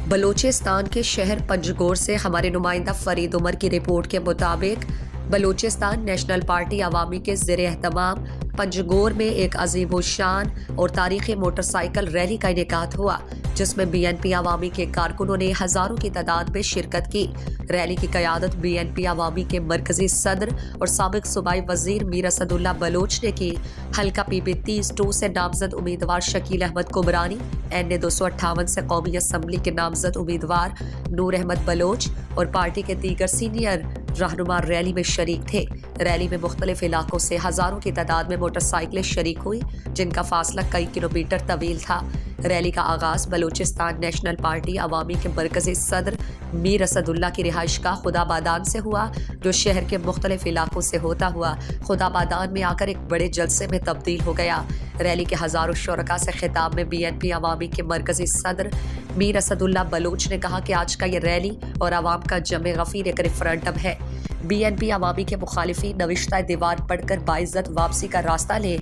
بلوچستان کے شہر پنجگور سے ہمارے نمائندہ فرید عمر کی رپورٹ کے مطابق بلوچستان نیشنل پارٹی عوامی کے زیر اہتمام پنجگور میں ایک عظیم الشان اور تاریخی موٹر سائیکل ریلی کا انعقاد ہوا، جس میں بی این پی عوامی کے کارکنوں نے ہزاروں کی تعداد میں شرکت کی۔ ریلی کی قیادت بی این پی عوامی کے مرکزی صدر اور سابق صوبائی وزیر میر اسد اللہ بلوچ نے کی۔ حلقہ پی بی 30-2 سے نامزد امیدوار شکیل احمد کمرانی، این 258 سے قومی اسمبلی کے نامزد امیدوار نور احمد بلوچ اور پارٹی کے دیگر سینئر رہنما ریلی میں شریک تھے۔ ریلی میں مختلف علاقوں سے ہزاروں کی تعداد میں موٹر سائیکلیں شریک ہوئی، جن کا فاصلہ کئی کلومیٹر طویل تھا۔ ریلی کا آغاز بلوچستان نیشنل پارٹی عوامی کے مرکزی صدر میر اسد اللہ کی رہائش گاہ خدابادان سے ہوا، جو شہر کے مختلف علاقوں سے ہوتا ہوا خدابادان میں آ کر ایک بڑے جلسے میں تبدیل ہو گیا۔ ریلی کے ہزاروں شرکاء سے خطاب میں بی این پی عوامی کے مرکزی صدر میر اسد اللہ بلوچ نے کہا کہ آج کا یہ ریلی اور عوام کا جمع غفیر ایک ریفرنڈم ہے۔ بی این پی عوامی کے مخالفین نوشتہ دیوار پڑھ کر باعزت واپسی کا راستہ لیں۔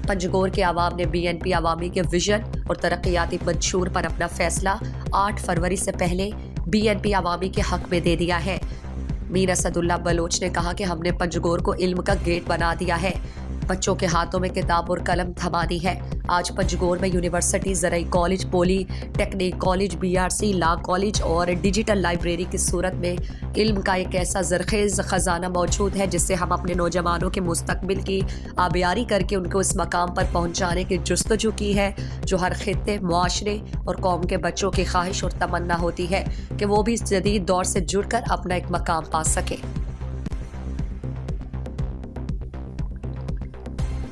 پنجگور کے عوام نے بی این پی عوامی کے ویژن اور ترقیاتی منشور پر اپنا فیصلہ 8 فروری سے پہلے بی این پی عوامی کے حق میں دے دیا ہے۔ میر اسد اللہ بلوچ نے کہا کہ ہم نے پنجگور کو علم کا گیٹ بنا دیا ہے، بچوں کے ہاتھوں میں کتاب اور قلم تھما دی ہے۔ آج پنجگور میں یونیورسٹی، زرعی college, polytechnic college, B R C, لا کالج اور ڈیجیٹل لائبریری کی صورت میں علم کا ایک ایسا زرخیز خزانہ موجود ہے جس سے ہم اپنے نوجوانوں کے مستقبل کی آبیاری کر کے ان کو اس مقام پر پہنچانے کی جستجو کی ہے جو ہر خطے، معاشرے اور قوم کے بچوں کی خواہش اور تمنا ہوتی ہے کہ وہ بھی اس جدید دور سے جڑ کر اپنا ایک مقام پا سکے۔